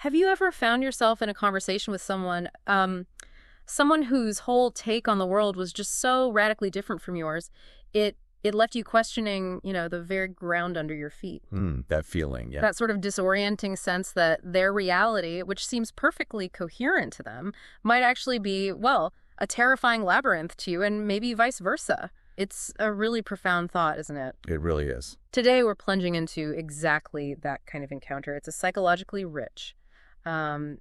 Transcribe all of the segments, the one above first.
Have you ever found yourself in a conversation with someone whose whole take on the world was just so radically different from yours, it left you questioning, the very ground under your feet? That feeling, yeah. That sort of disorienting sense that their reality, which seems perfectly coherent to them, might actually be, well, a terrifying labyrinth to you, and maybe vice versa. It's a really profound thought, isn't it? It really is. Today, we're plunging into exactly that kind of encounter. It's a psychologically rich and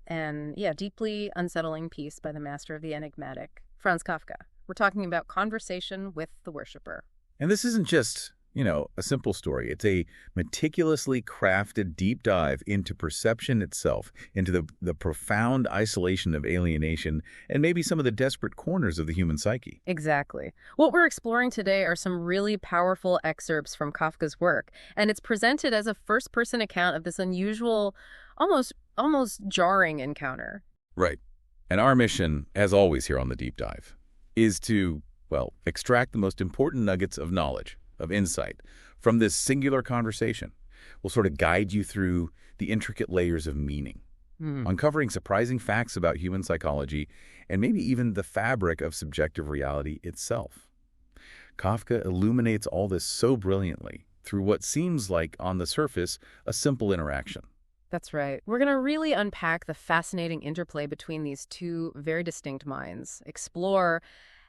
deeply unsettling piece by the master of the enigmatic, Franz Kafka. We're talking about Conversation with the Worshipper. And this isn't just, a simple story. It's a meticulously crafted deep dive into perception itself, into the profound isolation of alienation, and maybe some of the desperate corners of the human psyche. Exactly. What we're exploring today are some really powerful excerpts from Kafka's work, and it's presented as a first-person account of this unusual, almost jarring encounter. Right. And our mission, as always here on The Deep Dive, is to, extract the most important nuggets of knowledge, of insight, from this singular conversation. We'll sort of guide you through the intricate layers of meaning, uncovering surprising facts about human psychology, and maybe even the fabric of subjective reality itself. Kafka illuminates all this so brilliantly through what seems like, on the surface, a simple interaction. That's right. We're going to really unpack the fascinating interplay between these two very distinct minds, explore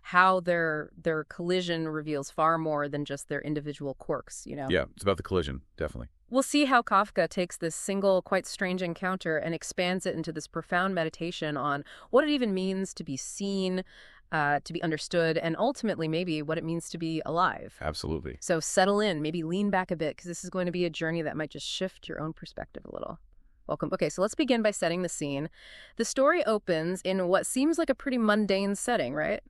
how their collision reveals far more than just their individual quirks, Yeah, it's about the collision, definitely. We'll see how Kafka takes this single, quite strange encounter and expands it into this profound meditation on what it even means to be seen, to be understood, and ultimately maybe what it means to be alive. Absolutely. So settle in, maybe lean back a bit, because this is going to be a journey that might just shift your own perspective a little. Welcome. Okay, so let's begin by setting the scene. The story opens in what seems like a pretty mundane setting, right?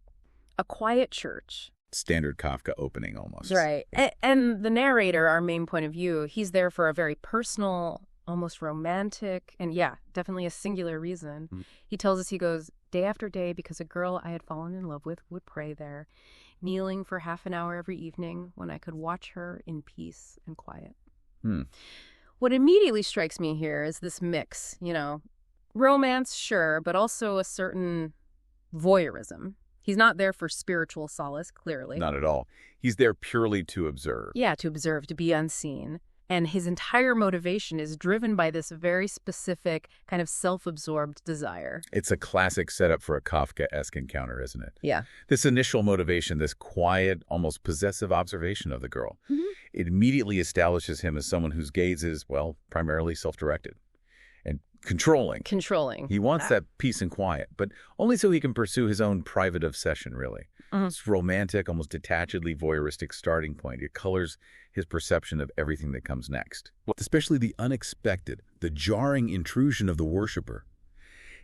A quiet church. Standard Kafka opening, almost. Right. And the narrator, our main point of view, he's there for a very personal, almost romantic, and definitely a singular reason. He tells us, he goes, day after day, because a girl I had fallen in love with would pray there, kneeling for half an hour every evening when I could watch her in peace and quiet. What immediately strikes me here is this mix, romance, sure, but also a certain voyeurism. He's not there for spiritual solace, clearly. Not at all. He's there purely to observe. Yeah, to observe, to be unseen. And his entire motivation is driven by this very specific kind of self-absorbed desire. It's a classic setup for a Kafka-esque encounter, isn't it? Yeah. This initial motivation, this quiet, almost possessive observation of the girl, it immediately establishes him as someone whose gaze is, primarily self-directed and controlling. He wants that peace and quiet, but only so he can pursue his own private obsession, really. It's romantic, almost detachedly voyeuristic starting point. It colors his perception of everything that comes next, especially the unexpected, the jarring intrusion of the worshiper.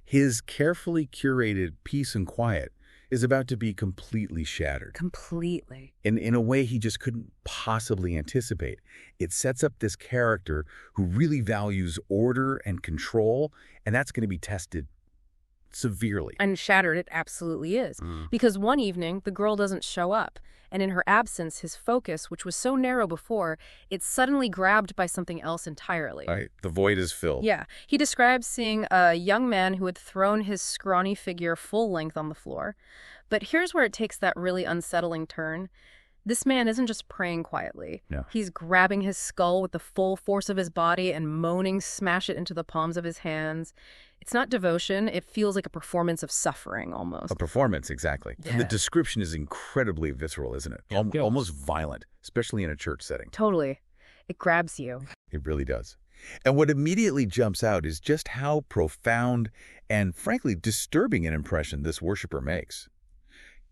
His carefully curated peace and quiet is about to be completely shattered. Completely. In a way he just couldn't possibly anticipate. It sets up this character who really values order and control, and that's going to be tested severely. And shattered it absolutely is. Because one evening, the girl doesn't show up. And in her absence, his focus, which was so narrow before, it's suddenly grabbed by something else entirely. Right. The void is filled. Yeah. He describes seeing a young man who had thrown his scrawny figure full length on the floor. But here's where it takes that really unsettling turn. This man isn't just praying quietly. No. He's grabbing his skull with the full force of his body and moaning, smash it into the palms of his hands. It's not devotion. It feels like a performance of suffering, almost. A performance, exactly. Yeah. And the description is incredibly visceral, isn't it? Almost violent, especially in a church setting. Totally. It grabs you. It really does. And what immediately jumps out is just how profound and, frankly, disturbing an impression this worshiper makes.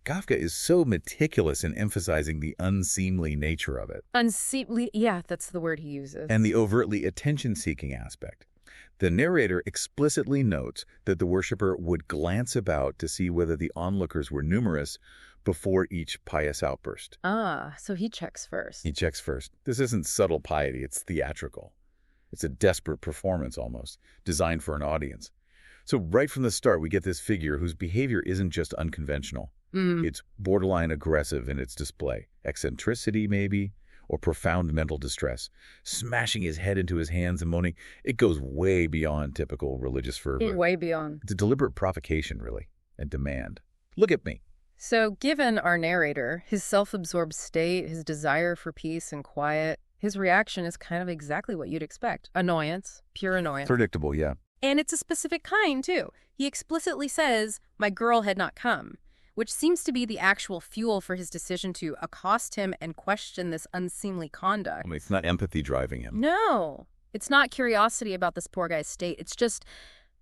Kafka is so meticulous in emphasizing the unseemly nature of it. Unseemly, yeah, that's the word he uses. And the overtly attention-seeking aspect. The narrator explicitly notes that the worshiper would glance about to see whether the onlookers were numerous before each pious outburst. So he checks first. He checks first. This isn't subtle piety, it's theatrical. It's a desperate performance almost, designed for an audience. So right from the start, we get this figure whose behavior isn't just unconventional. It's borderline aggressive in its display. Eccentricity, maybe, or profound mental distress, smashing his head into his hands and moaning. It goes way beyond typical religious fervor. Way beyond. It's a deliberate provocation, really, and demand. Look at me. So given our narrator, his self-absorbed state, his desire for peace and quiet, his reaction is kind of exactly what you'd expect. Annoyance, pure annoyance. Predictable, yeah. And it's a specific kind, too. He explicitly says, "My girl had not come," which seems to be the actual fuel for his decision to accost him and question this unseemly conduct. I mean, it's not empathy driving him. No, it's not curiosity about this poor guy's state. It's just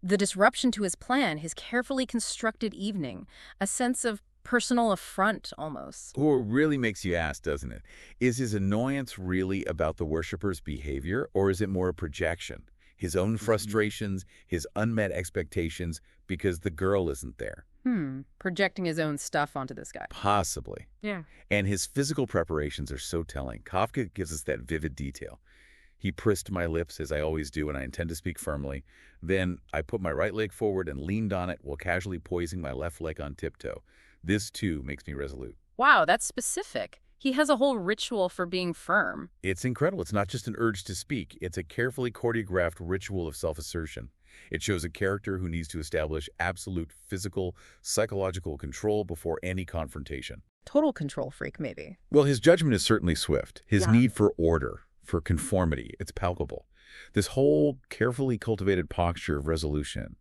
the disruption to his plan, his carefully constructed evening, a sense of personal affront almost. Or it really makes you ask, doesn't it? Is his annoyance really about the worshiper's behavior, or is it more a projection? His own frustrations, his unmet expectations, because the girl isn't there. Projecting his own stuff onto this guy. Possibly. Yeah. And his physical preparations are so telling. Kafka gives us that vivid detail. He pressed my lips, as I always do, and I intend to speak firmly. Then I put my right leg forward and leaned on it while casually poising my left leg on tiptoe. This, too, makes me resolute. Wow, that's specific. He has a whole ritual for being firm. It's incredible. It's not just an urge to speak. It's a carefully choreographed ritual of self-assertion. It shows a character who needs to establish absolute physical, psychological control before any confrontation. Total control freak, maybe. Well, his judgment is certainly swift. His need for order, for conformity, it's palpable. This whole carefully cultivated posture of resolution,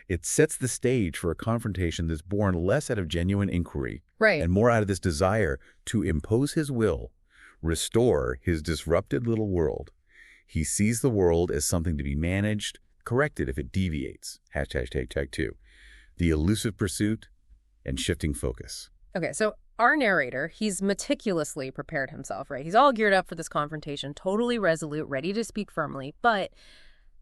it sets the stage for a confrontation that's born less out of genuine inquiry and more out of this desire to impose his will, restore his disrupted little world. He sees the world as something to be managed, corrected if it deviates. #2. The elusive pursuit and shifting focus. Okay, so our narrator, he's meticulously prepared himself, right? He's all geared up for this confrontation, totally resolute, ready to speak firmly, but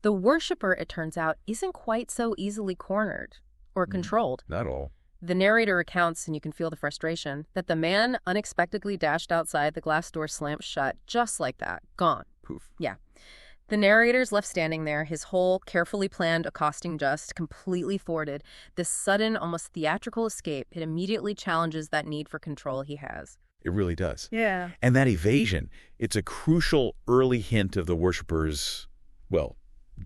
the worshiper, it turns out, isn't quite so easily cornered or controlled. Not all. The narrator recounts, and you can feel the frustration, that the man unexpectedly dashed outside, the glass door slammed shut, just like that, gone. Poof. Yeah. The narrator's left standing there, his whole carefully planned accosting just completely thwarted. This sudden, almost theatrical escape, it immediately challenges that need for control he has. It really does. Yeah. And that evasion, it's a crucial early hint of the worshiper's, well,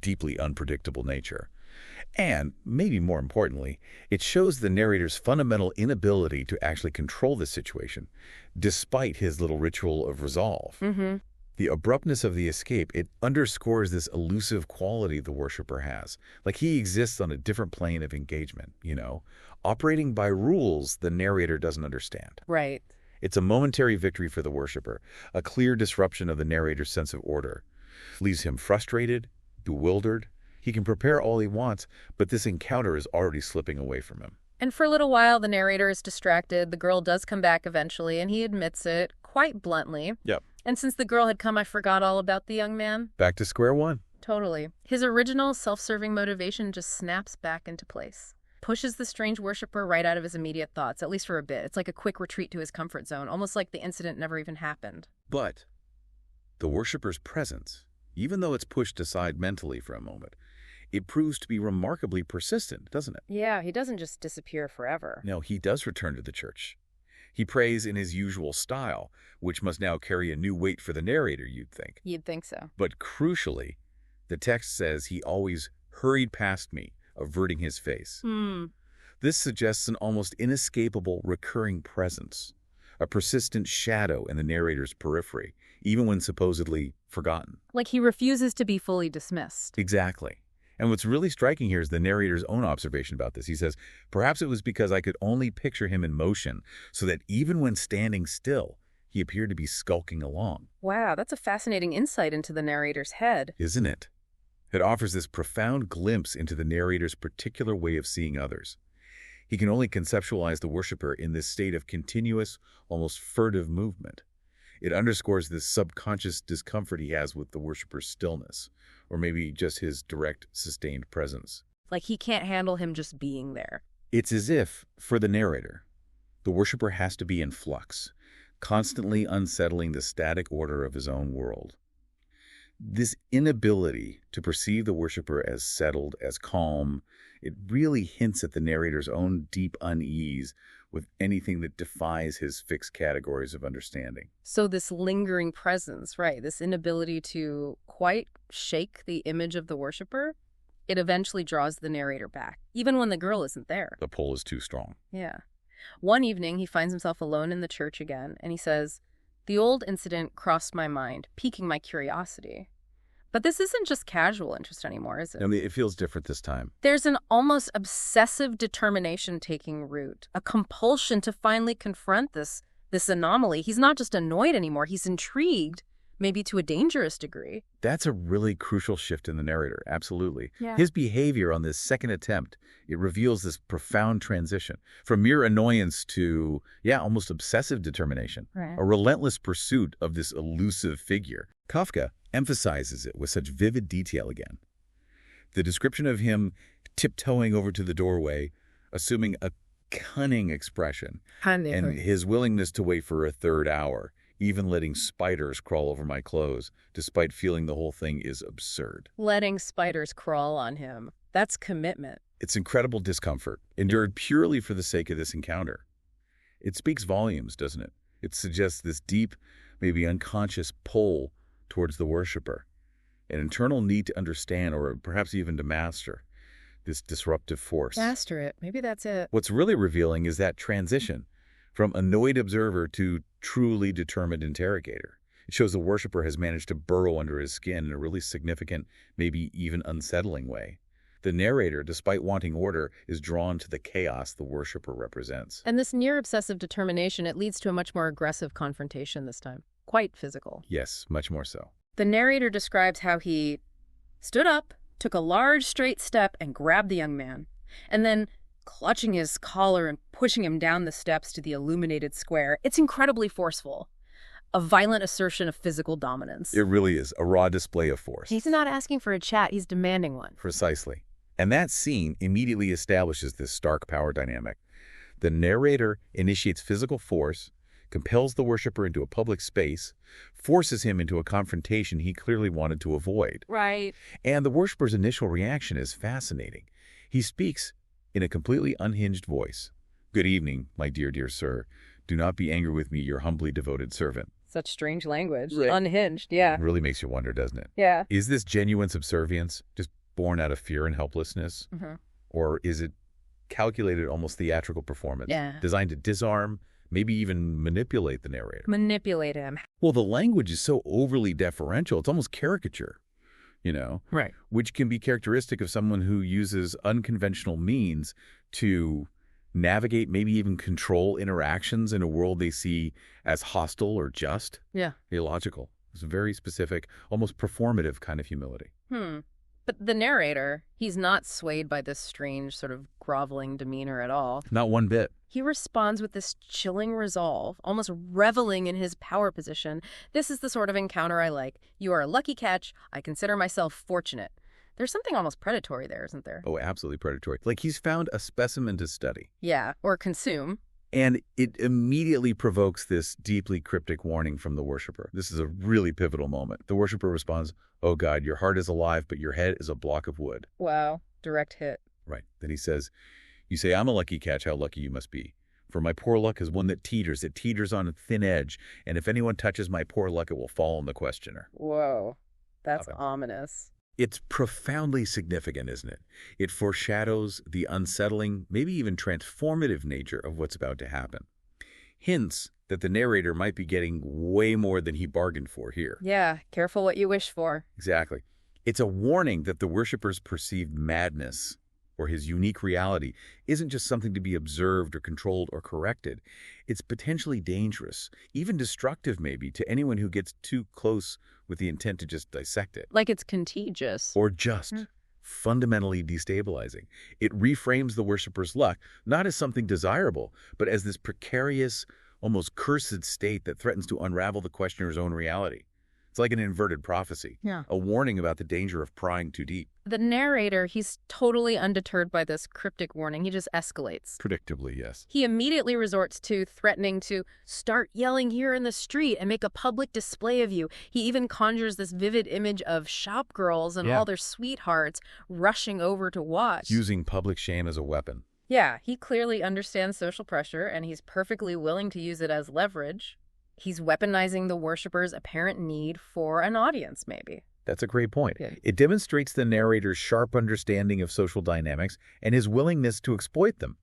deeply unpredictable nature. And, maybe more importantly, it shows the narrator's fundamental inability to actually control the situation, despite his little ritual of resolve. The abruptness of the escape, it underscores this elusive quality the worshiper has. Like he exists on a different plane of engagement, operating by rules the narrator doesn't understand. Right. It's a momentary victory for the worshiper, a clear disruption of the narrator's sense of order. Leaves him frustrated, bewildered. He can prepare all he wants, but this encounter is already slipping away from him. And for a little while, the narrator is distracted. The girl does come back eventually, and he admits it quite bluntly. Yep. And since the girl had come, I forgot all about the young man. Back to square one. Totally. His original self-serving motivation just snaps back into place. Pushes the strange worshiper right out of his immediate thoughts, at least for a bit. It's like a quick retreat to his comfort zone, almost like the incident never even happened. But the worshiper's presence, even though it's pushed aside mentally for a moment, it proves to be remarkably persistent, doesn't it? Yeah, he doesn't just disappear forever. No, he does return to the church. He prays in his usual style, which must now carry a new weight for the narrator, you'd think. You'd think so. But crucially, the text says he always hurried past me, averting his face. This suggests an almost inescapable recurring presence, a persistent shadow in the narrator's periphery, even when supposedly forgotten. Like he refuses to be fully dismissed. Exactly. And what's really striking here is the narrator's own observation about this. He says, perhaps it was because I could only picture him in motion, so that even when standing still, he appeared to be skulking along. Wow, that's a fascinating insight into the narrator's head. Isn't it? It offers this profound glimpse into the narrator's particular way of seeing others. He can only conceptualize the worshiper in this state of continuous, almost furtive movement. It underscores this subconscious discomfort he has with the worshiper's stillness, or maybe just his direct, sustained presence. Like he can't handle him just being there. It's as if, for the narrator, the worshiper has to be in flux, constantly unsettling the static order of his own world. This inability to perceive the worshiper as settled, as calm, it really hints at the narrator's own deep unease with anything that defies his fixed categories of understanding. So this lingering presence, right, this inability to quite shake the image of the worshiper, it eventually draws the narrator back, even when the girl isn't there. The pull is too strong. Yeah. One evening, he finds himself alone in the church again, and he says, "The old incident crossed my mind, piquing my curiosity." But this isn't just casual interest anymore, is it? I mean, it feels different this time. There's an almost obsessive determination taking root, a compulsion to finally confront this anomaly. He's not just annoyed anymore, he's intrigued, maybe to a dangerous degree. That's a really crucial shift in the narrator, absolutely. Yeah. His behavior on this second attempt, it reveals this profound transition from mere annoyance to, almost obsessive determination, Right. a relentless pursuit of this elusive figure. Kafka emphasizes it with such vivid detail again. The description of him tiptoeing over to the doorway, assuming a cunning expression, and his willingness to wait for a third hour, even letting spiders crawl over my clothes, despite feeling the whole thing is absurd. Letting spiders crawl on him. That's commitment. It's incredible discomfort, endured purely for the sake of this encounter. It speaks volumes, doesn't it? It suggests this deep, maybe unconscious pull towards the worshiper, an internal need to understand or perhaps even to master this disruptive force. Master it. Maybe that's it. What's really revealing is that transition from annoyed observer to truly determined interrogator. It shows the worshiper has managed to burrow under his skin in a really significant, maybe even unsettling way. The narrator, despite wanting order, is drawn to the chaos the worshiper represents. And this near-obsessive determination, it leads to a much more aggressive confrontation this time. Quite physical. Yes, much more so. The narrator describes how he stood up, took a large straight step, and grabbed the young man. And then, clutching his collar and pushing him down the steps to the illuminated square, it's incredibly forceful. A violent assertion of physical dominance. It really is a raw display of force. He's not asking for a chat, he's demanding one. Precisely. And that scene immediately establishes this stark power dynamic. The narrator initiates physical force, compels the worshiper into a public space, forces him into a confrontation he clearly wanted to avoid. Right. And the worshiper's initial reaction is fascinating. He speaks in a completely unhinged voice. "Good evening, my dear, dear sir. Do not be angry with me, your humbly devoted servant." Such strange language. Right. Unhinged, yeah. It really makes you wonder, doesn't it? Yeah. Is this genuine subservience, just born out of fear and helplessness? Mm-hmm. Or is it calculated, almost theatrical performance, designed to disarm, maybe even manipulate the narrator? Manipulate him. Well, the language is so overly deferential, it's almost caricature, Right. which can be characteristic of someone who uses unconventional means to navigate, maybe even control interactions in a world they see as hostile or just, illogical. It's a very specific, almost performative kind of humility. But the narrator, he's not swayed by this strange sort of groveling demeanor at all. Not one bit. He responds with this chilling resolve, almost reveling in his power position. "This is the sort of encounter I like. You are a lucky catch. I consider myself fortunate." There's something almost predatory there, isn't there? Oh, absolutely predatory. Like he's found a specimen to study. Yeah, or consume. And it immediately provokes this deeply cryptic warning from the worshiper. This is a really pivotal moment. The worshiper responds, "Oh God, your heart is alive, but your head is a block of wood." Wow, direct hit. Right. Then he says, "You say, I'm a lucky catch, how lucky you must be. For my poor luck is one that teeters. It teeters on a thin edge. And if anyone touches my poor luck, it will fall on the questioner." Whoa, that's ominous. It's profoundly significant, isn't it? It foreshadows the unsettling, maybe even transformative nature of what's about to happen. Hints that the narrator might be getting way more than he bargained for here. Yeah, careful what you wish for. Exactly. It's a warning that the worshiper's perceived madness, or his unique reality, isn't just something to be observed or controlled or corrected. It's potentially dangerous, even destructive maybe, to anyone who gets too close with the intent to just dissect it. Like it's contagious. Or just fundamentally destabilizing. It reframes the worshiper's luck, not as something desirable, but as this precarious, almost cursed state that threatens to unravel the questioner's own reality. It's like an inverted prophecy, a warning about the danger of prying too deep. The narrator, he's totally undeterred by this cryptic warning. He just escalates. Predictably, yes. He immediately resorts to threatening to start yelling here in the street and make a public display of you. He even conjures this vivid image of shop girls and all their sweethearts rushing over to watch. Using public shame as a weapon. Yeah, he clearly understands social pressure, and he's perfectly willing to use it as leverage. He's weaponizing the worshiper's apparent need for an audience, maybe. That's a great point. Yeah. It demonstrates the narrator's sharp understanding of social dynamics and his willingness to exploit them.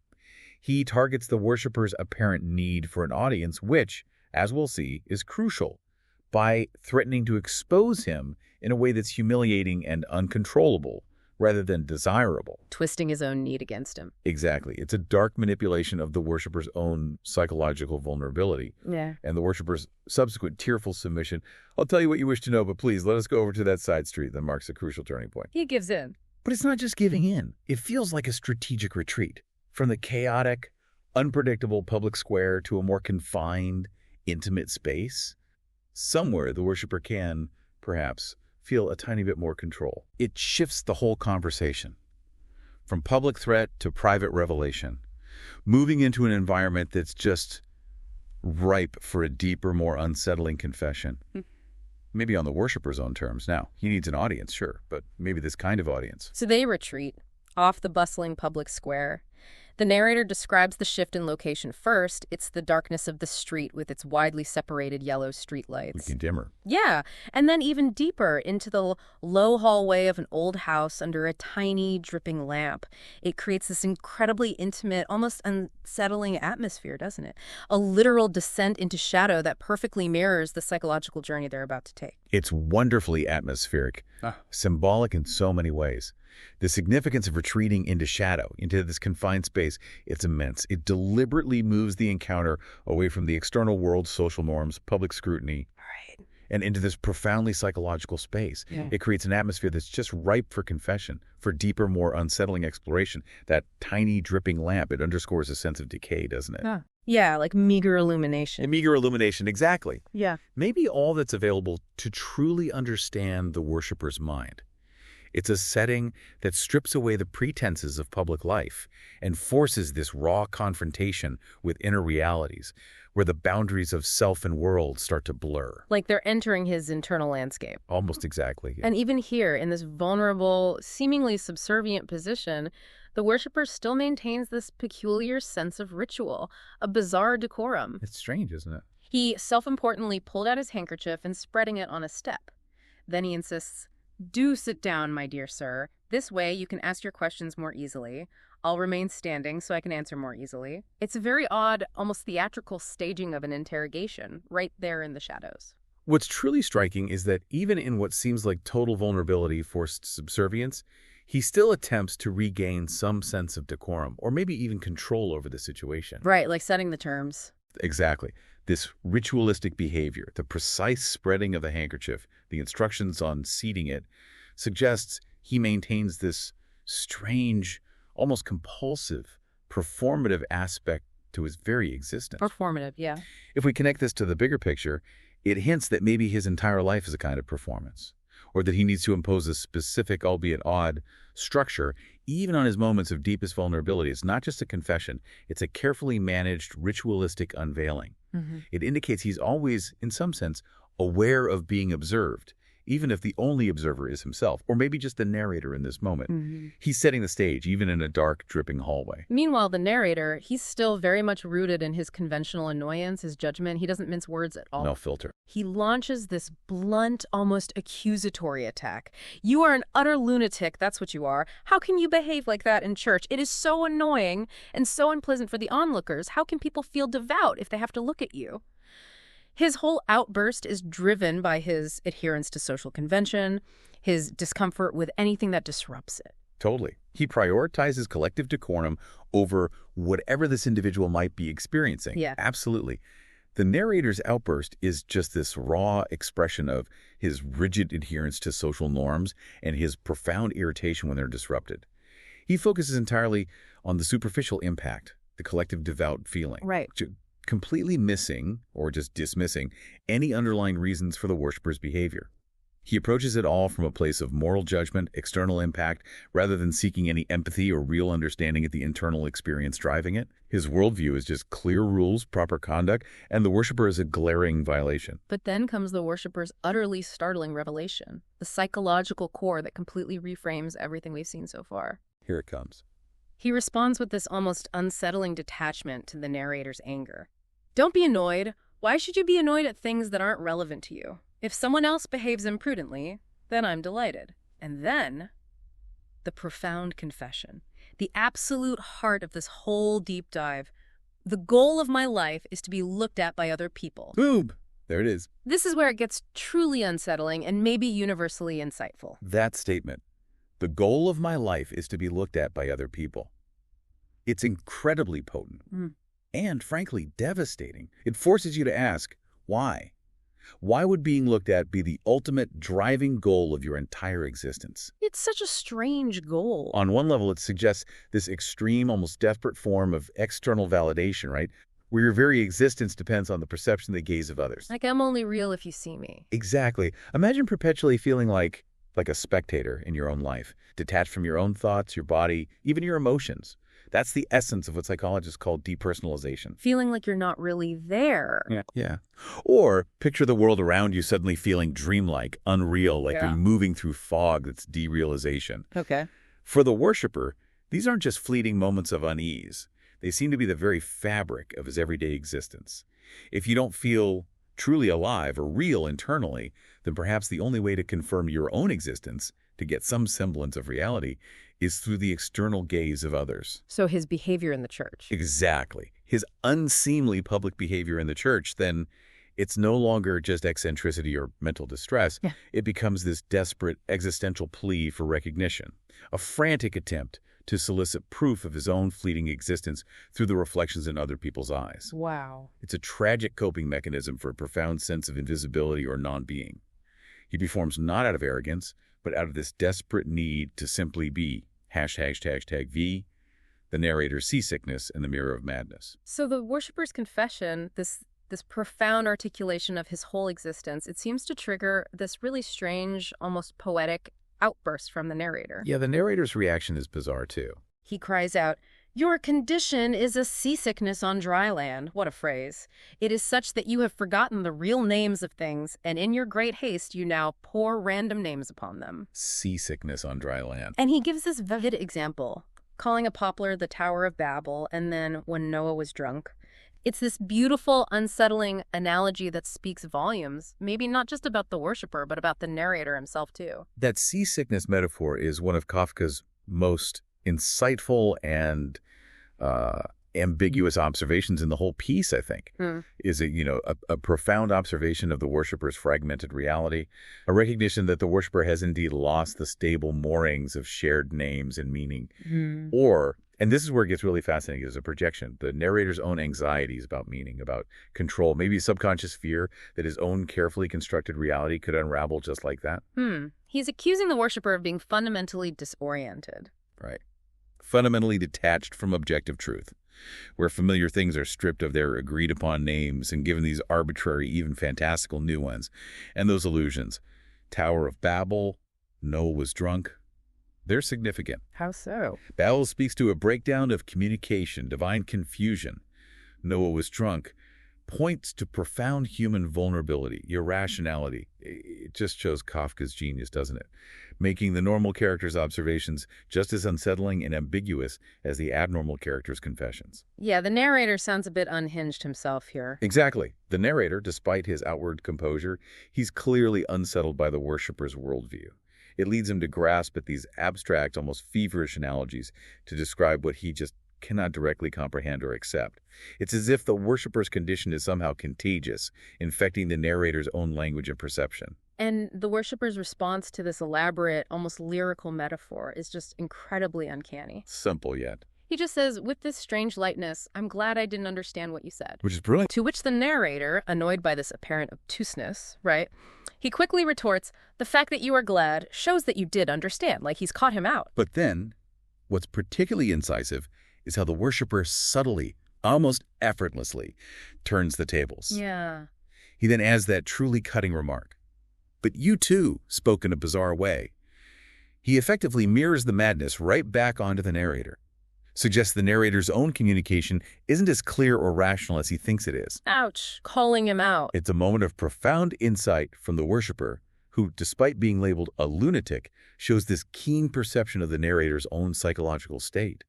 He targets the worshiper's apparent need for an audience, which, as we'll see, is crucial, by threatening to expose him in a way that's humiliating and uncontrollable, rather than desirable. Twisting his own need against him. Exactly. It's a dark manipulation of the worshiper's own psychological vulnerability. Yeah. And the worshiper's subsequent tearful submission. I'll tell you what you wish to know, but please let us go over to that side street that marks a crucial turning point. He gives in. But it's not just giving in. It feels like a strategic retreat. From the chaotic, unpredictable public square to a more confined, intimate space. Somewhere the worshiper can, perhaps, feel a tiny bit more control. It shifts the whole conversation. From public threat to private revelation. Moving into an environment that's just ripe for a deeper, more unsettling confession. Maybe on the worshiper's own terms. Now, he needs an audience, sure, but maybe this kind of audience. So they retreat off the bustling public square. The narrator describes the shift in location first. It's the darkness of the street with its widely separated yellow streetlights. Looking dimmer. Yeah, and then even deeper into the low hallway of an old house under a tiny dripping lamp. It creates this incredibly intimate, almost unsettling atmosphere, doesn't it? A literal descent into shadow that perfectly mirrors the psychological journey they're about to take. It's wonderfully atmospheric, symbolic in so many ways. The significance of retreating into shadow, into this confined space, it's immense. It deliberately moves the encounter away from the external world's social norms, public scrutiny, and into this profoundly psychological space. Yeah. It creates an atmosphere that's just ripe for confession, for deeper, more unsettling exploration. That tiny dripping lamp, it underscores a sense of decay, doesn't it? Yeah, like meager illumination. A meager illumination, exactly. Yeah. Maybe all that's available to truly understand the worshiper's mind. It's a setting that strips away the pretenses of public life and forces this raw confrontation with inner realities, where the boundaries of self and world start to blur. Like they're entering his internal landscape. Almost exactly. Yeah. And even here, in this vulnerable, seemingly subservient position, the worshiper still maintains this peculiar sense of ritual, a bizarre decorum. It's strange, isn't it? He self-importantly pulled out his handkerchief and spreading it on a step. Then he insists, "Do sit down, my dear sir. This way you can ask your questions more easily. I'll remain standing so I can answer more easily." It's a very odd, almost theatrical staging of an interrogation, right there in the shadows. What's truly striking is that even in what seems like total vulnerability, forced subservience, he still attempts to regain some sense of decorum, or maybe even control over the situation. Right, like setting the terms. Exactly. This ritualistic behavior, the precise spreading of the handkerchief, the instructions on seating it, suggests he maintains this strange, almost compulsive, performative aspect to his very existence. Performative, yeah. If we connect this to the bigger picture, it hints that maybe his entire life is a kind of performance, or that he needs to impose a specific, albeit odd, structure, even on his moments of deepest vulnerability. It's not just a confession. It's a carefully managed, ritualistic unveiling. It indicates he's always, in some sense, aware of being observed, even if the only observer is himself, or maybe just the narrator in this moment. He's setting the stage, even in a dark, dripping hallway. Meanwhile, the narrator, he's still very much rooted in his conventional annoyance, his judgment. He doesn't mince words at all. No filter. He launches this blunt, almost accusatory attack. "You are an utter lunatic, that's what you are. How can you behave like that in church? It is so annoying and so unpleasant for the onlookers. How can people feel devout if they have to look at you?" His whole outburst is driven by his adherence to social convention, his discomfort with anything that disrupts it. Totally. He prioritizes collective decorum over whatever this individual might be experiencing. Yeah. Absolutely. The narrator's outburst is just this raw expression of his rigid adherence to social norms and his profound irritation when they're disrupted. He focuses entirely on the superficial impact, the collective devout feeling. Right. Completely missing, or just dismissing, any underlying reasons for the worshiper's behavior. He approaches it all from a place of moral judgment, external impact, rather than seeking any empathy or real understanding at the internal experience driving it. His worldview is just clear rules, proper conduct, and the worshiper is a glaring violation. But then comes the worshiper's utterly startling revelation, the psychological core that completely reframes everything we've seen so far. Here it comes. He responds with this almost unsettling detachment to the narrator's anger. Don't be annoyed. Why should you be annoyed at things that aren't relevant to you? If someone else behaves imprudently, then I'm delighted. And then, the profound confession. The absolute heart of this whole deep dive. The goal of my life is to be looked at by other people. Boom! There it is. This is where it gets truly unsettling and maybe universally insightful. That statement. The goal of my life is to be looked at by other people. It's incredibly potent and, frankly, devastating. It forces you to ask, why? Why would being looked at be the ultimate driving goal of your entire existence? It's such a strange goal. On one level, it suggests this extreme, almost desperate form of external validation, right? Where your very existence depends on the perception, the gaze of others. Like I'm only real if you see me. Exactly. Imagine perpetually feeling like a spectator in your own life, detached from your own thoughts, your body, even your emotions. That's the essence of what psychologists call depersonalization. Feeling like you're not really there. Yeah. Or picture the world around you suddenly feeling dreamlike, unreal, like you're moving through fog that's derealization. Okay. For the worshiper, these aren't just fleeting moments of unease. They seem to be the very fabric of his everyday existence. If you don't feel truly alive or real internally, then perhaps the only way to confirm your own existence, to get some semblance of reality, is through the external gaze of others. So his behavior in the church. Exactly. His unseemly public behavior in the church, then it's no longer just eccentricity or mental distress. It becomes this desperate existential plea for recognition, a frantic attempt to solicit proof of his own fleeting existence through the reflections in other people's eyes. Wow. It's a tragic coping mechanism for a profound sense of invisibility or non-being. He performs not out of arrogance, but out of this desperate need to simply be. #V, the narrator's seasickness and the mirror of madness. So the worshipper's confession, this profound articulation of his whole existence, it seems to trigger this really strange, almost poetic outburst from the narrator. Yeah, the narrator's reaction is bizarre, too. He cries out, "Your condition is a seasickness on dry land." What a phrase. "It is such that you have forgotten the real names of things, and in your great haste you now pour random names upon them." Seasickness on dry land. And he gives this vivid example, calling a poplar the Tower of Babel, and then when Noah was drunk. It's this beautiful, unsettling analogy that speaks volumes, maybe not just about the worshiper, but about the narrator himself, too. That seasickness metaphor is one of Kafka's most insightful and ambiguous observations in the whole piece, I think. Is a profound observation of the worshiper's fragmented reality, a recognition that the worshiper has indeed lost the stable moorings of shared names and meaning. And this is where it gets really fascinating, is a projection. The narrator's own anxieties about meaning, about control, maybe a subconscious fear that his own carefully constructed reality could unravel just like that. He's accusing the worshiper of being fundamentally disoriented. Right. Fundamentally detached from objective truth, where familiar things are stripped of their agreed-upon names and given these arbitrary, even fantastical new ones. And those illusions, Tower of Babel, Noah was drunk, they're significant. How so? Babel speaks to a breakdown of communication, divine confusion. Noah was drunk points to profound human vulnerability, irrationality. It just shows Kafka's genius, doesn't it? Making the normal character's observations just as unsettling and ambiguous as the abnormal character's confessions. Yeah, the narrator sounds a bit unhinged himself here. Exactly. The narrator, despite his outward composure, he's clearly unsettled by the worshipper's worldview. It leads him to grasp at these abstract, almost feverish analogies to describe what he just cannot directly comprehend or accept. It's as if the worshipper's condition is somehow contagious, infecting the narrator's own language and perception. And the worshipper's response to this elaborate, almost lyrical metaphor is just incredibly uncanny. Simple yet. He just says, "With this strange lightness, I'm glad I didn't understand what you said." Which is brilliant. To which the narrator, annoyed by this apparent obtuseness, right, he quickly retorts, "The fact that you are glad shows that you did understand," like he's caught him out. But then, what's particularly incisive is how the worshiper subtly, almost effortlessly, turns the tables. Yeah. He then adds that truly cutting remark. "But you too spoke in a bizarre way." He effectively mirrors the madness right back onto the narrator. Suggests the narrator's own communication isn't as clear or rational as he thinks it is. Ouch. Calling him out. It's a moment of profound insight from the worshiper, who, despite being labeled a lunatic, shows this keen perception of the narrator's own psychological state.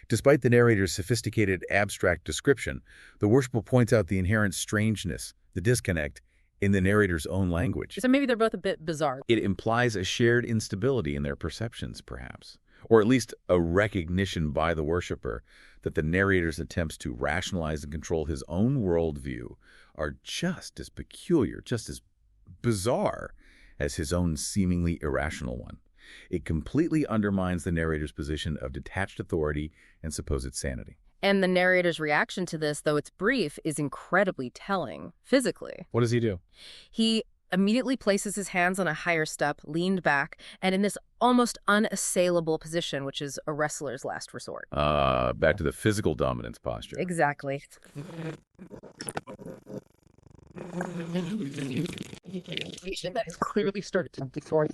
Despite the narrator's sophisticated, abstract description, the worshiper points out the inherent strangeness, the disconnect, in the narrator's own language. So maybe they're both a bit bizarre. It implies a shared instability in their perceptions, perhaps, or at least a recognition by the worshiper that the narrator's attempts to rationalize and control his own worldview are just as peculiar, just as bizarre as his own seemingly irrational one. It completely undermines the narrator's position of detached authority and supposed sanity. And the narrator's reaction to this, though it's brief, is incredibly telling, physically. What does he do? He immediately places his hands on a higher step, leaned back, and in this almost unassailable position, which is a wrestler's last resort. Back to the physical dominance posture. Exactly. That has clearly started to distort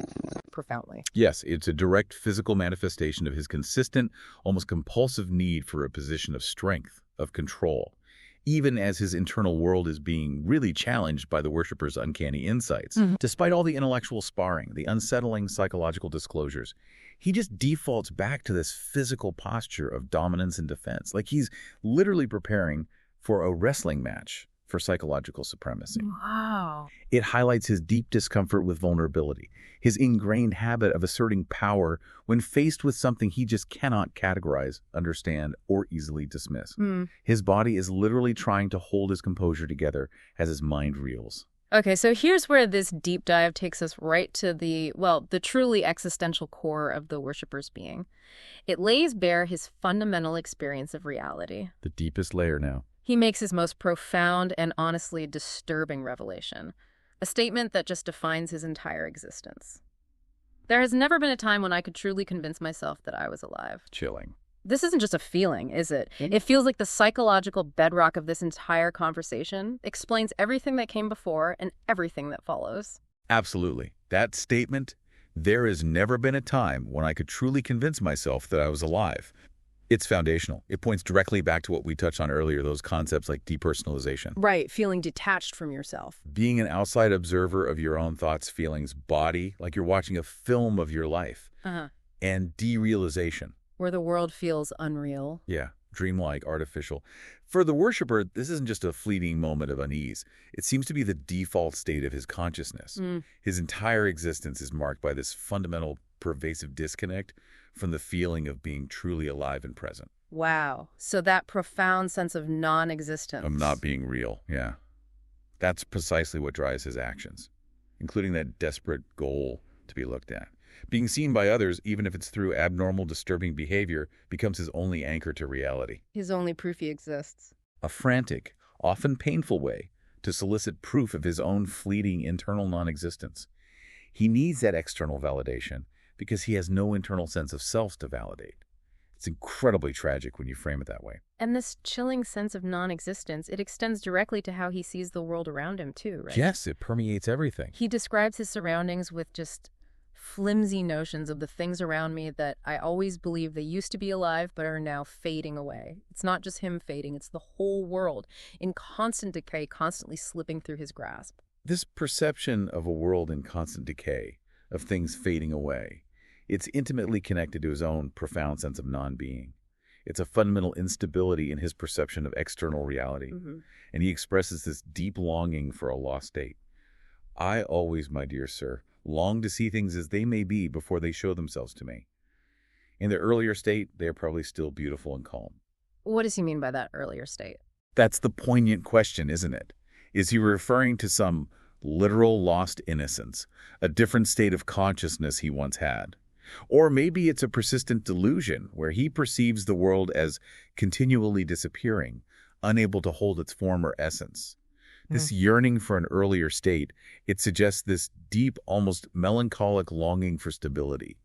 profoundly. Yes, it's a direct physical manifestation of his consistent, almost compulsive need for a position of strength, of control, even as his internal world is being really challenged by the worshiper's uncanny insights. Despite all the intellectual sparring, the unsettling psychological disclosures, he just defaults back to this physical posture of dominance and defense, like he's literally preparing for a wrestling match for psychological supremacy. Wow. It highlights his deep discomfort with vulnerability, his ingrained habit of asserting power when faced with something he just cannot categorize, understand, or easily dismiss. His body is literally trying to hold his composure together as his mind reels. Okay, so here's where this deep dive takes us right to the truly existential core of the worshipper's being. It lays bare his fundamental experience of reality. The deepest layer now. He makes his most profound and honestly disturbing revelation, a statement that just defines his entire existence. There has never been a time when I could truly convince myself that I was alive. Chilling. This isn't just a feeling, is it? It feels like the psychological bedrock of this entire conversation explains everything that came before and everything that follows. Absolutely. That statement, there has never been a time when I could truly convince myself that I was alive. It's foundational. It points directly back to what we touched on earlier, those concepts like depersonalization. Right, feeling detached from yourself. Being an outside observer of your own thoughts, feelings, body, like you're watching a film of your life. And derealization. Where the world feels unreal. Yeah, dreamlike, artificial. For the worshiper, this isn't just a fleeting moment of unease. It seems to be the default state of his consciousness. His entire existence is marked by this fundamental, pervasive disconnect from the feeling of being truly alive and present. Wow. So that profound sense of non-existence. Of not being real, yeah. That's precisely what drives his actions, including that desperate goal to be looked at. Being seen by others, even if it's through abnormal, disturbing behavior, becomes his only anchor to reality. His only proof he exists. A frantic, often painful way to solicit proof of his own fleeting internal non-existence. He needs that external validation because he has no internal sense of self to validate. It's incredibly tragic when you frame it that way. And this chilling sense of non-existence, it extends directly to how he sees the world around him too, right? Yes, it permeates everything. He describes his surroundings with just flimsy notions of the things around me that I always believed they used to be alive but are now fading away. It's not just him fading, it's the whole world in constant decay, constantly slipping through his grasp. This perception of a world in constant decay, of things fading away, it's intimately connected to his own profound sense of non-being. It's a fundamental instability in his perception of external reality. And he expresses this deep longing for a lost state. I always, my dear sir, long to see things as they may be before they show themselves to me. In their earlier state, they are probably still beautiful and calm. What does he mean by that earlier state? That's the poignant question, isn't it? Is he referring to some literal lost innocence, a different state of consciousness he once had? Or maybe it's a persistent delusion where he perceives the world as continually disappearing, unable to hold its former essence. This yearning for an earlier state, it suggests this deep, almost melancholic longing for stability,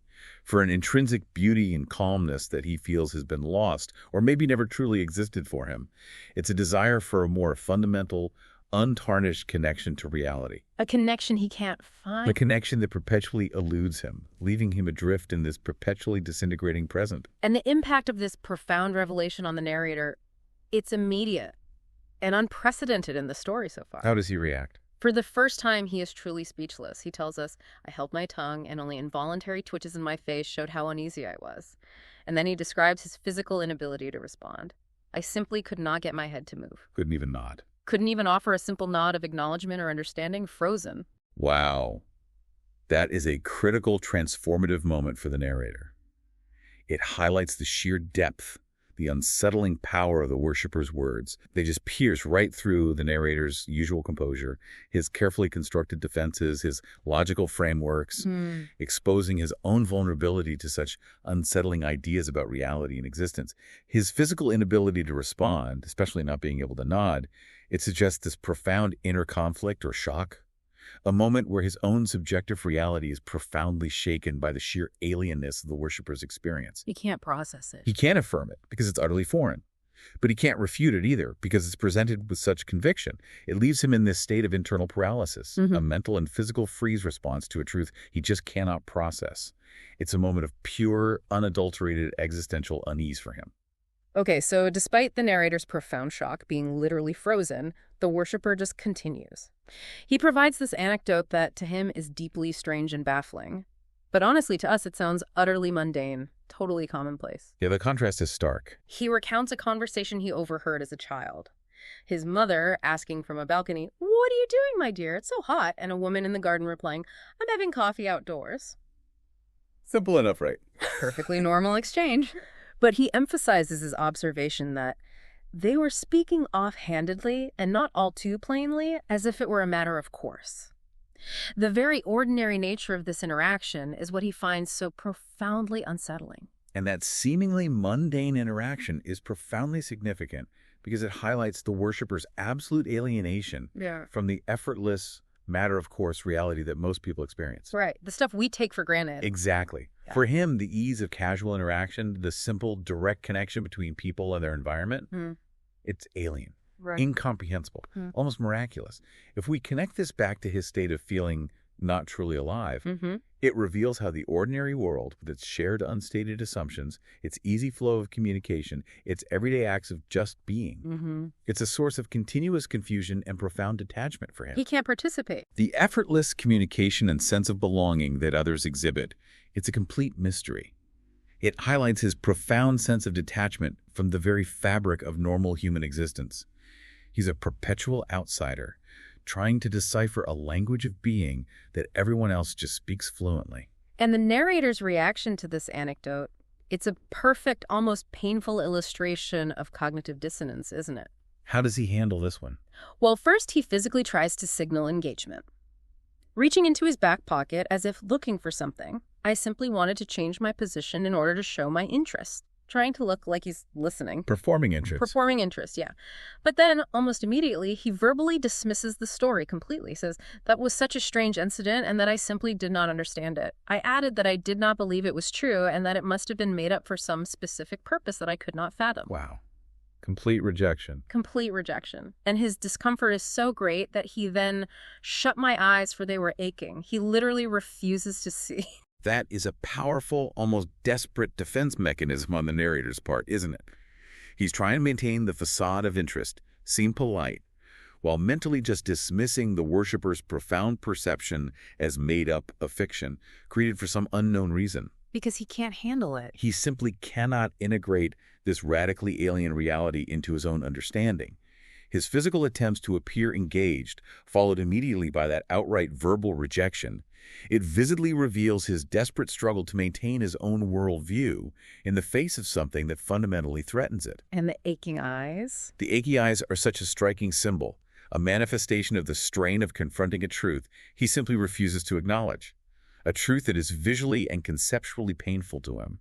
for an intrinsic beauty and calmness that he feels has been lost or maybe never truly existed for him. It's a desire for a more fundamental, untarnished connection to reality. A connection he can't find. A connection that perpetually eludes him, leaving him adrift in this perpetually disintegrating present. And the impact of this profound revelation on the narrator, it's immediate and unprecedented in the story so far. How does he react? For the first time, he is truly speechless. He tells us, I held my tongue, and only involuntary twitches in my face showed how uneasy I was. And then he describes his physical inability to respond. I simply could not get my head to move. Couldn't even nod. Couldn't even offer a simple nod of acknowledgement or understanding. Frozen. Wow. That is a critical, transformative moment for the narrator. It highlights the sheer depth, the unsettling power of the worshiper's words. They just pierce right through the narrator's usual composure, his carefully constructed defenses, his logical frameworks, exposing his own vulnerability to such unsettling ideas about reality and existence. His physical inability to respond, especially not being able to nod, it suggests this profound inner conflict or shock. A moment where his own subjective reality is profoundly shaken by the sheer alienness of the worshiper's experience. He can't process it. He can't affirm it because it's utterly foreign. But he can't refute it either because it's presented with such conviction. It leaves him in this state of internal paralysis, a mental and physical freeze response to a truth he just cannot process. It's a moment of pure, unadulterated existential unease for him. Okay, so despite the narrator's profound shock being literally frozen, the worshiper just continues. He provides this anecdote that to him is deeply strange and baffling. But honestly, to us, it sounds utterly mundane, totally commonplace. Yeah, the contrast is stark. He recounts a conversation he overheard as a child. His mother asking from a balcony, "What are you doing, my dear? It's so hot." And a woman in the garden replying, "I'm having coffee outdoors." Simple enough, right? Perfectly normal exchange. But he emphasizes his observation that they were speaking offhandedly and not all too plainly, as if it were a matter of course. The very ordinary nature of this interaction is what he finds so profoundly unsettling. And that seemingly mundane interaction is profoundly significant because it highlights the worshiper's absolute alienation from the effortless, matter-of-course reality that most people experience. Right. The stuff we take for granted. Exactly. Yeah. For him, the ease of casual interaction, the simple, direct connection between people and their environment, it's alien, incomprehensible, almost miraculous. If we connect this back to his state of feeling not truly alive, it reveals how the ordinary world, with its shared unstated assumptions, its easy flow of communication, its everyday acts of just being, it's a source of continuous confusion and profound detachment for him. He can't participate. The effortless communication and sense of belonging that others exhibit, it's a complete mystery. It highlights his profound sense of detachment from the very fabric of normal human existence. He's a perpetual outsider, trying to decipher a language of being that everyone else just speaks fluently. And the narrator's reaction to this anecdote, it's a perfect, almost painful illustration of cognitive dissonance, isn't it? How does he handle this one? Well, first he physically tries to signal engagement. Reaching into his back pocket as if looking for something, I simply wanted to change my position in order to show my interest. Trying to look like he's listening. Performing interest. Performing interest, yeah. But then, almost immediately, he verbally dismisses the story completely. Says, that was such a strange incident and that I simply did not understand it. I added that I did not believe it was true and that it must have been made up for some specific purpose that I could not fathom. Wow. Complete rejection. Complete rejection. And his discomfort is so great that he then shut my eyes for they were aching. He literally refuses to see. That is a powerful, almost desperate defense mechanism on the narrator's part, isn't it? He's trying to maintain the facade of interest, seem polite, while mentally just dismissing the worshiper's profound perception as made up a fiction, created for some unknown reason. Because he can't handle it. He simply cannot integrate this radically alien reality into his own understanding. His physical attempts to appear engaged, followed immediately by that outright verbal rejection, it visibly reveals his desperate struggle to maintain his own worldview in the face of something that fundamentally threatens it. And the aching eyes? The achy eyes are such a striking symbol, a manifestation of the strain of confronting a truth he simply refuses to acknowledge, a truth that is visually and conceptually painful to him.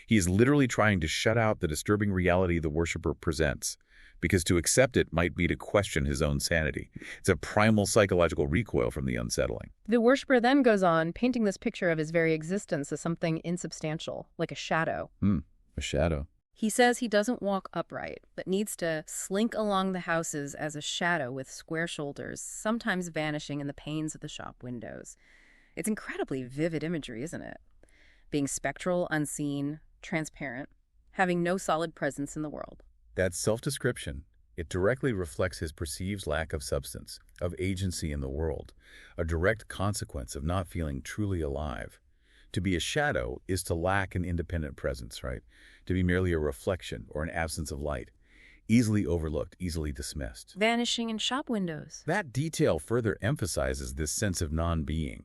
He is literally trying to shut out the disturbing reality the worshiper presents, because to accept it might be to question his own sanity. It's a primal psychological recoil from the unsettling. The worshiper then goes on, painting this picture of his very existence as something insubstantial, like a shadow. A shadow. He says he doesn't walk upright, but needs to slink along the houses as a shadow with square shoulders, sometimes vanishing in the panes of the shop windows. It's incredibly vivid imagery, isn't it? Being spectral, unseen, transparent, having no solid presence in the world. That self-description, it directly reflects his perceived lack of substance, of agency in the world, a direct consequence of not feeling truly alive. To be a shadow is to lack an independent presence, right? To be merely a reflection or an absence of light. Easily overlooked, easily dismissed. Vanishing in shop windows. That detail further emphasizes this sense of non-being,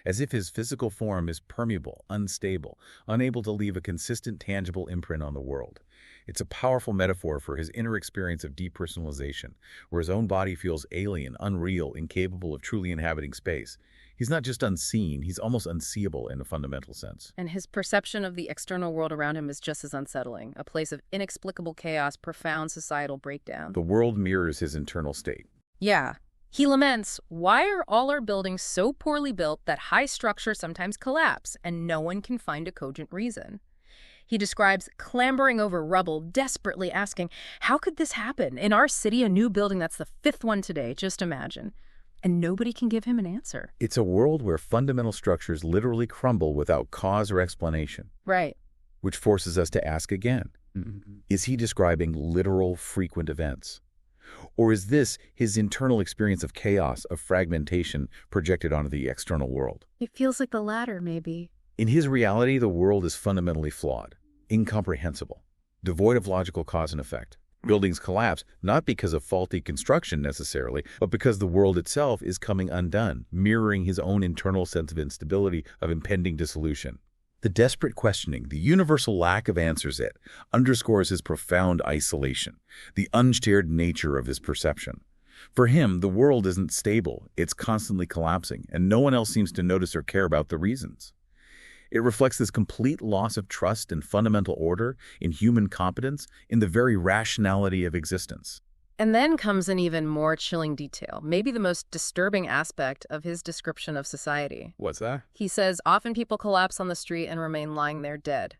as if his physical form is permeable, unstable, unable to leave a consistent, tangible imprint on the world. It's a powerful metaphor for his inner experience of depersonalization, where his own body feels alien, unreal, incapable of truly inhabiting space. He's not just unseen, he's almost unseeable in a fundamental sense. And his perception of the external world around him is just as unsettling, a place of inexplicable chaos, profound societal breakdown. The world mirrors his internal state. Yeah. He laments, why are all our buildings so poorly built that high structures sometimes collapse and no one can find a cogent reason? He describes clambering over rubble, desperately asking, how could this happen? In our city, a new building that's the 5th one today, just imagine. And nobody can give him an answer. It's a world where fundamental structures literally crumble without cause or explanation. Right. Which forces us to ask again, is he describing literal, frequent events? Or is this his internal experience of chaos, of fragmentation, projected onto the external world? It feels like the latter, maybe. In his reality, the world is fundamentally flawed, incomprehensible, devoid of logical cause and effect. Buildings collapse not because of faulty construction necessarily, but because the world itself is coming undone, mirroring his own internal sense of instability, of impending dissolution. The desperate questioning, the universal lack of answers underscores his profound isolation, the unshared nature of his perception. For him, the world isn't stable, it's constantly collapsing, and no one else seems to notice or care about the reasons. It reflects this complete loss of trust and fundamental order in human competence, in the very rationality of existence. And then comes an even more chilling detail, maybe the most disturbing aspect of his description of society. What's that? He says, often people collapse on the street and remain lying there dead.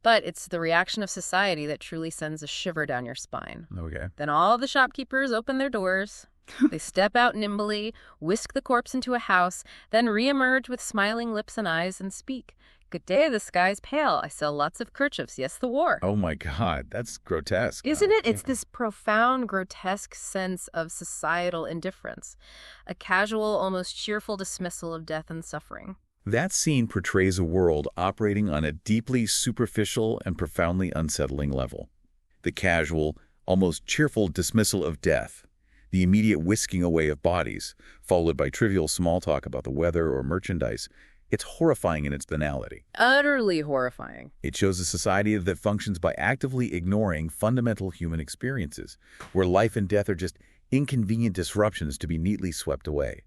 But it's the reaction of society that truly sends a shiver down your spine. Okay. Then all the shopkeepers open their doors. They step out nimbly, whisk the corpse into a house, then reemerge with smiling lips and eyes and speak. Good day, the sky's pale. I sell lots of kerchiefs. Yes, the war. Oh my God, that's grotesque. Isn't it? It's this profound, grotesque sense of societal indifference. A casual, almost cheerful dismissal of death and suffering. That scene portrays a world operating on a deeply superficial and profoundly unsettling level. The casual, almost cheerful dismissal of death, the immediate whisking away of bodies, followed by trivial small talk about the weather or merchandise. It's horrifying in its banality. Utterly horrifying. It shows a society that functions by actively ignoring fundamental human experiences, where life and death are just inconvenient disruptions to be neatly swept away.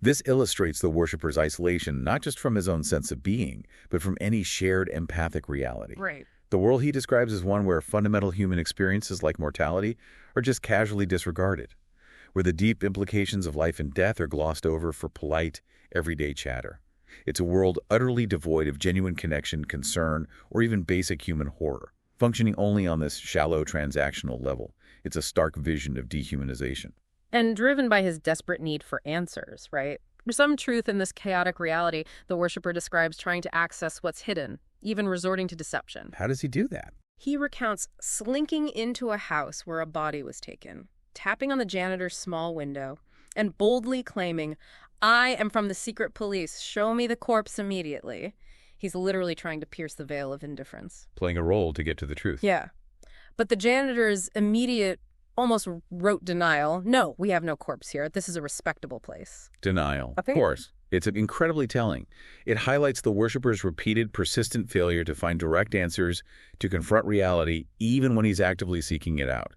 This illustrates the worshipper's isolation not just from his own sense of being, but from any shared empathic reality. Right. The world he describes is one where fundamental human experiences like mortality are just casually disregarded, where the deep implications of life and death are glossed over for polite, everyday chatter. It's a world utterly devoid of genuine connection, concern, or even basic human horror, functioning only on this shallow transactional level. It's a stark vision of dehumanization. And driven by his desperate need for answers, right? There's some truth in this chaotic reality the worshipper describes trying to access what's hidden, even resorting to deception. How does he do that? He recounts slinking into a house where a body was taken, tapping on the janitor's small window, and boldly claiming, I am from the secret police. Show me the corpse immediately. He's literally trying to pierce the veil of indifference. Playing a role to get to the truth. Yeah. But the janitor's immediate, almost rote denial, no, we have no corpse here. This is a respectable place. Denial. Of course. It's incredibly telling. It highlights the worshipper's repeated, persistent failure to find direct answers, to confront reality, even when he's actively seeking it out.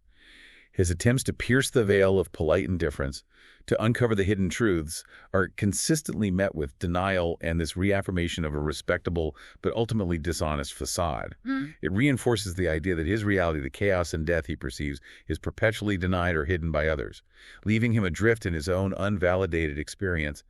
His attempts to pierce the veil of polite indifference, to uncover the hidden truths, are consistently met with denial and this reaffirmation of a respectable but ultimately dishonest facade. It reinforces the idea that his reality, the chaos and death he perceives, is perpetually denied or hidden by others, leaving him adrift in his own unvalidated experience.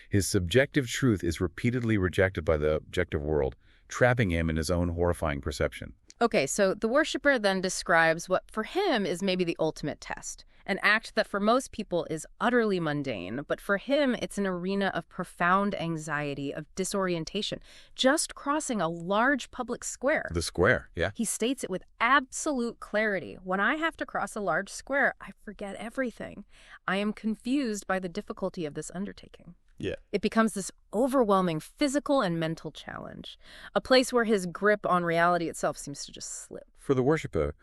His subjective truth is repeatedly rejected by the objective world, trapping him in his own horrifying perception. Okay, so the worshipper then describes what for him is maybe the ultimate test, an act that for most people is utterly mundane, but for him it's an arena of profound anxiety, of disorientation, just crossing a large public square. The square, yeah. He states it with absolute clarity. When I have to cross a large square, I forget everything. I am confused by the difficulty of this undertaking. Yeah. It becomes this overwhelming physical and mental challenge, a place where his grip on reality itself seems to just slip. For the worshiper,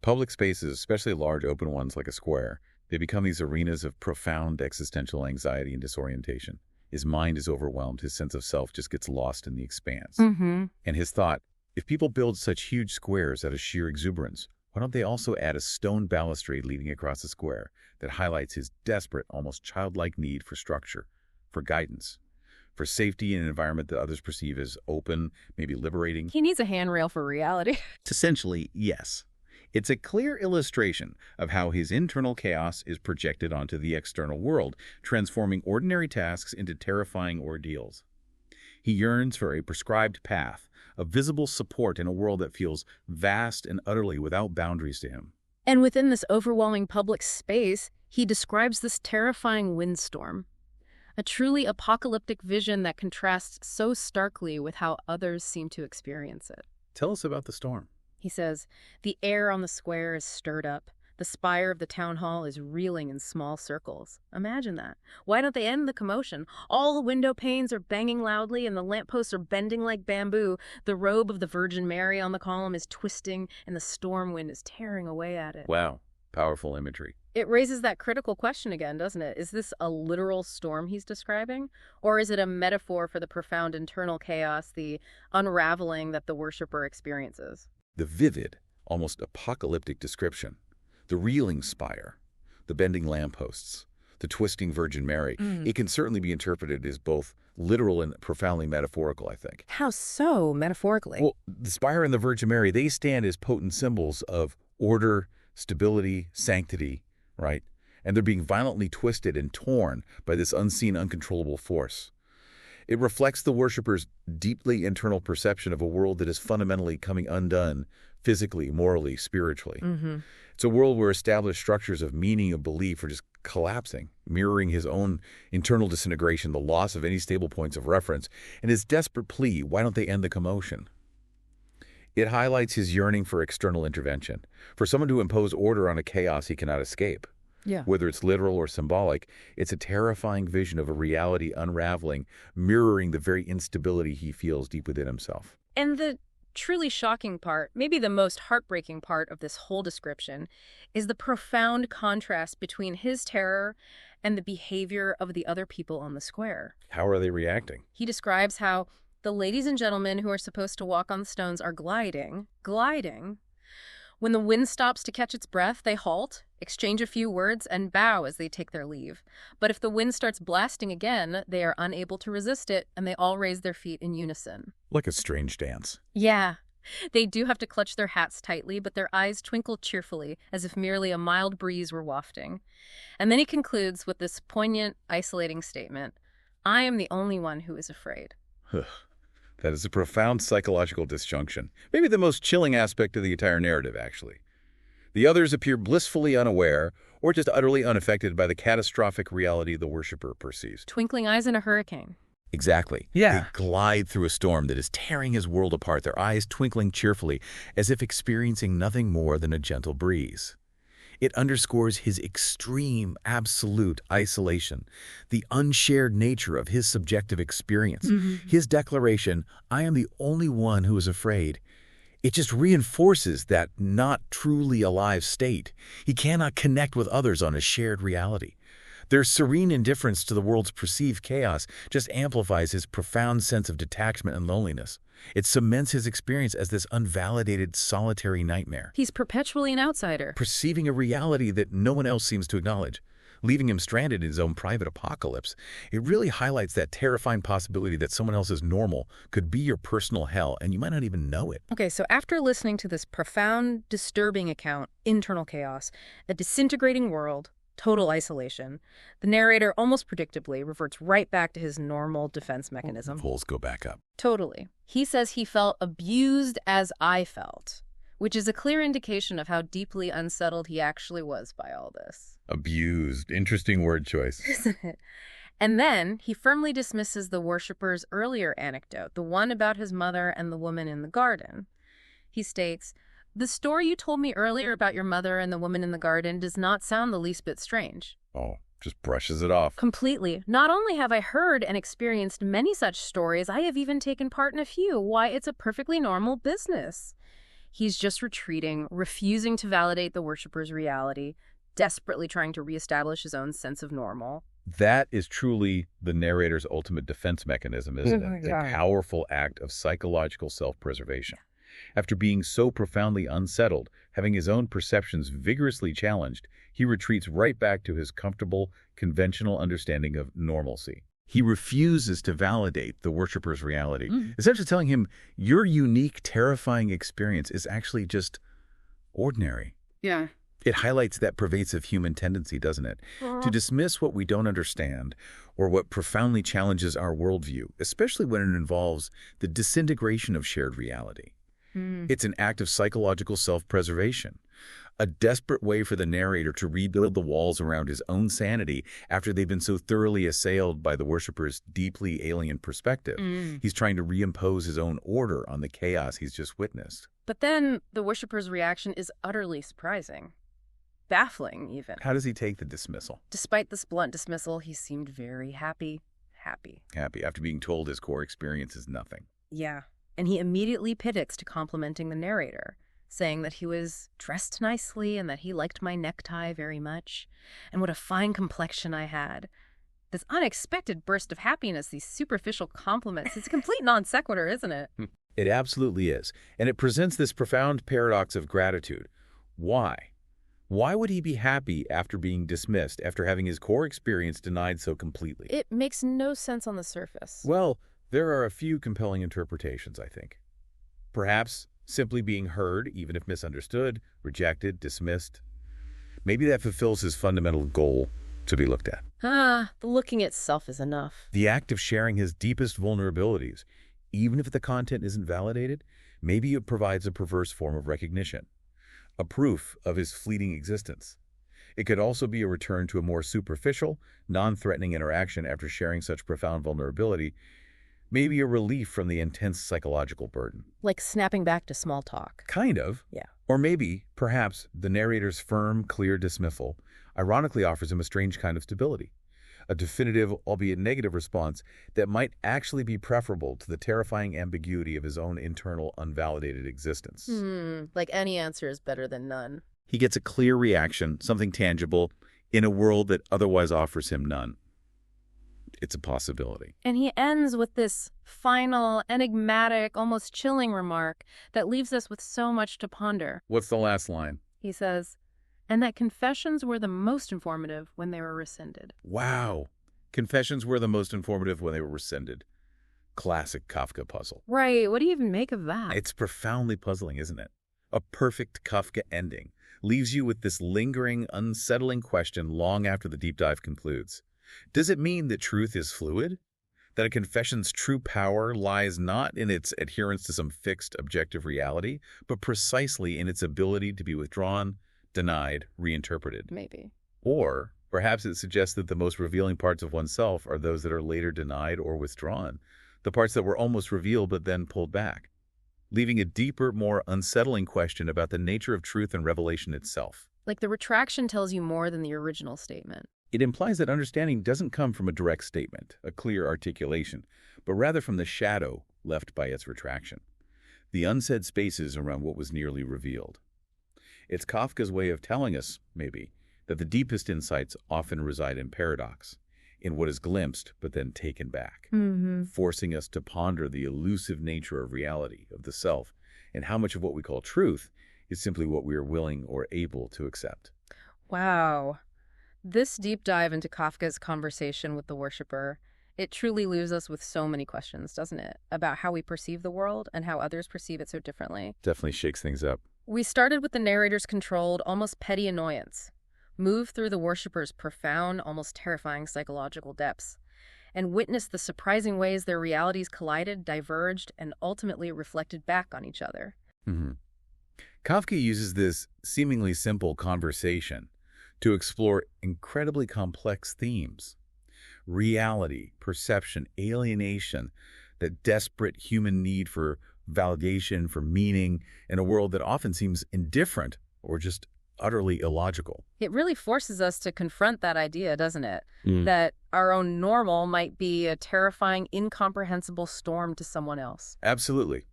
public spaces, especially large open ones like a square, they become these arenas of profound existential anxiety and disorientation. His mind is overwhelmed. His sense of self just gets lost in the expanse. And his thought, if people build such huge squares out of sheer exuberance, why don't they also add a stone balustrade leading across the square that highlights his desperate, almost childlike need for structure, for guidance, for safety in an environment that others perceive as open, maybe liberating? He needs a handrail for reality. Essentially, yes. It's a clear illustration of how his internal chaos is projected onto the external world, transforming ordinary tasks into terrifying ordeals. He yearns for a prescribed path, a visible support in a world that feels vast and utterly without boundaries to him. And within this overwhelming public space, he describes this terrifying windstorm, a truly apocalyptic vision that contrasts so starkly with how others seem to experience it. Tell us about the storm. He says, the air on the square is stirred up. The spire of the town hall is reeling in small circles. Imagine that. Why don't they end the commotion? All the window panes are banging loudly and the lampposts are bending like bamboo. The robe of the Virgin Mary on the column is twisting and the storm wind is tearing away at it. Wow, powerful imagery. It raises that critical question again, doesn't it? Is this a literal storm he's describing? Or is it a metaphor for the profound internal chaos, the unraveling that the worshiper experiences? The vivid, almost apocalyptic description, the reeling spire, the bending lampposts, the twisting Virgin Mary, it can certainly be interpreted as both literal and profoundly metaphorical, I think. How so, metaphorically? Well, the spire and the Virgin Mary, they stand as potent symbols of order, stability, sanctity, right? And they're being violently twisted and torn by this unseen, uncontrollable force. It reflects the worshiper's deeply internal perception of a world that is fundamentally coming undone, physically, morally, spiritually. It's a world where established structures of meaning, of belief, are just collapsing, mirroring his own internal disintegration, the loss of any stable points of reference, and his desperate plea, why don't they end the commotion? It highlights his yearning for external intervention, for someone to impose order on a chaos he cannot escape. Yeah. Whether it's literal or symbolic, it's a terrifying vision of a reality unraveling, mirroring the very instability he feels deep within himself. And the truly shocking part, maybe the most heartbreaking part of this whole description, is the profound contrast between his terror and the behavior of the other people on the square. How are they reacting? He describes how the ladies and gentlemen who are supposed to walk on the stones are gliding. When the wind stops to catch its breath, they halt, exchange a few words, and bow as they take their leave. But if the wind starts blasting again, they are unable to resist it, and they all raise their feet in unison. Like a strange dance. Yeah. They do have to clutch their hats tightly, but their eyes twinkle cheerfully, as if merely a mild breeze were wafting. And then he concludes with this poignant, isolating statement, I am the only one who is afraid. That is a profound psychological disjunction. Maybe the most chilling aspect of the entire narrative, actually. The others appear blissfully unaware or just utterly unaffected by the catastrophic reality the worshiper perceives. Twinkling eyes in a hurricane. Exactly. Yeah. They glide through a storm that is tearing his world apart, their eyes twinkling cheerfully, as if experiencing nothing more than a gentle breeze. It underscores his extreme, absolute isolation, the unshared nature of his subjective experience. His declaration, I am the only one who is afraid, it just reinforces that not truly alive state. He cannot connect with others on a shared reality. Their serene indifference to the world's perceived chaos just amplifies his profound sense of detachment and loneliness. It cements his experience as this unvalidated, solitary nightmare. He's perpetually an outsider. Perceiving a reality that no one else seems to acknowledge, leaving him stranded in his own private apocalypse. It really highlights that terrifying possibility that someone else's normal could be your personal hell, and you might not even know it. Okay, so after listening to this profound, disturbing account, internal chaos, a disintegrating world, total isolation, the narrator almost predictably reverts right back to his normal defense mechanism. Pulls go back up. Totally. He says he felt abused as I felt, which is a clear indication of how deeply unsettled he actually was by all this. Abused. Interesting word choice. Isn't it? And then he firmly dismisses the worshipper's earlier anecdote, the one about his mother and the woman in the garden. He states, the story you told me earlier about your mother and the woman in the garden does not sound the least bit strange. Oh. Just brushes it off. Completely. Not only have I heard and experienced many such stories, I have even taken part in a few. Why, it's a perfectly normal business. He's just retreating, refusing to validate the worshiper's reality, desperately trying to reestablish his own sense of normal. That is truly the narrator's ultimate defense mechanism, isn't it? Yeah. A powerful act of psychological self-preservation. After being so profoundly unsettled, having his own perceptions vigorously challenged, he retreats right back to his comfortable, conventional understanding of normalcy. He refuses to validate the worshiper's reality, essentially telling him, your unique, terrifying experience is actually just ordinary. Yeah. It highlights that pervasive human tendency, doesn't it? To dismiss what we don't understand or what profoundly challenges our worldview, especially when it involves the disintegration of shared reality. It's an act of psychological self-preservation, a desperate way for the narrator to rebuild the walls around his own sanity after they've been so thoroughly assailed by the worshiper's deeply alien perspective. He's trying to reimpose his own order on the chaos he's just witnessed. But then the worshiper's reaction is utterly surprising. Baffling, even. How does he take the dismissal? Despite this blunt dismissal, he seemed very happy. Happy after being told his core experience is nothing. Yeah. And he immediately pivots to complimenting the narrator, saying that he was dressed nicely and that he liked my necktie very much, and what a fine complexion I had. This unexpected burst of happiness, these superficial compliments, it's a complete non sequitur, isn't it? It absolutely is. And it presents this profound paradox of gratitude. Why? Why would he be happy after being dismissed, after having his core experience denied so completely? It makes no sense on the surface. Well, there are a few compelling interpretations, I think. Perhaps simply being heard, even if misunderstood, rejected, dismissed. Maybe that fulfills his fundamental goal to be looked at. The looking itself is enough. The act of sharing his deepest vulnerabilities, even if the content isn't validated, maybe it provides a perverse form of recognition, a proof of his fleeting existence. It could also be a return to a more superficial, non-threatening interaction after sharing such profound vulnerability, maybe a relief from the intense psychological burden. Like snapping back to small talk. Kind of. Yeah. Or maybe, perhaps, the narrator's firm, clear dismissal ironically offers him a strange kind of stability, a definitive, albeit negative response that might actually be preferable to the terrifying ambiguity of his own internal, unvalidated existence. Like any answer is better than none. He gets a clear reaction, something tangible, in a world that otherwise offers him none. It's a possibility. And he ends with this final, enigmatic, almost chilling remark that leaves us with so much to ponder. What's the last line? He says, and that confessions were the most informative when they were rescinded. Wow. Confessions were the most informative when they were rescinded. Classic Kafka puzzle. Right. What do you even make of that? It's profoundly puzzling, isn't it? A perfect Kafka ending leaves you with this lingering, unsettling question long after the deep dive concludes. Does it mean that truth is fluid? That a confession's true power lies not in its adherence to some fixed objective reality, but precisely in its ability to be withdrawn, denied, reinterpreted? Maybe. Or perhaps it suggests that the most revealing parts of oneself are those that are later denied or withdrawn, the parts that were almost revealed but then pulled back, leaving a deeper, more unsettling question about the nature of truth and revelation itself. Like the retraction tells you more than the original statement. It implies that understanding doesn't come from a direct statement, a clear articulation, but rather from the shadow left by its retraction, the unsaid spaces around what was nearly revealed. It's Kafka's way of telling us, maybe, that the deepest insights often reside in paradox, in what is glimpsed but then taken back, forcing us to ponder the elusive nature of reality, of the self, and how much of what we call truth is simply what we are willing or able to accept. Wow. This deep dive into Kafka's conversation with the worshiper, it truly leaves us with so many questions, doesn't it? About how we perceive the world and how others perceive it so differently. Definitely shakes things up. We started with the narrator's controlled, almost petty annoyance, moved through the worshiper's profound, almost terrifying psychological depths, and witnessed the surprising ways their realities collided, diverged, and ultimately reflected back on each other. Kafka uses this seemingly simple conversation to explore incredibly complex themes. Reality, perception, alienation, that desperate human need for validation, for meaning, in a world that often seems indifferent or just utterly illogical. It really forces us to confront that idea, doesn't it? That our own normal might be a terrifying, incomprehensible storm to someone else. Absolutely.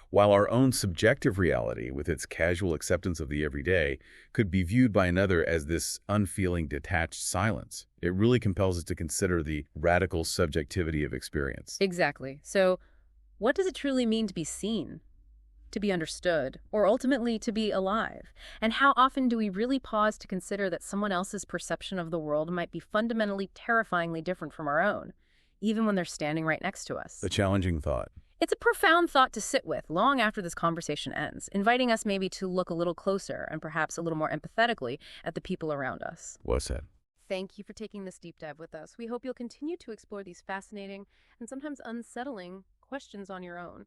While our own subjective reality, with its casual acceptance of the everyday, could be viewed by another as this unfeeling, detached silence, it really compels us to consider the radical subjectivity of experience. Exactly. So, what does it truly mean to be seen, to be understood, or ultimately to be alive? And how often do we really pause to consider that someone else's perception of the world might be fundamentally, terrifyingly different from our own, even when they're standing right next to us? A challenging thought. It's a profound thought to sit with long after this conversation ends, inviting us maybe to look a little closer and perhaps a little more empathetically at the people around us. Well said. Thank you for taking this deep dive with us. We hope you'll continue to explore these fascinating and sometimes unsettling questions on your own.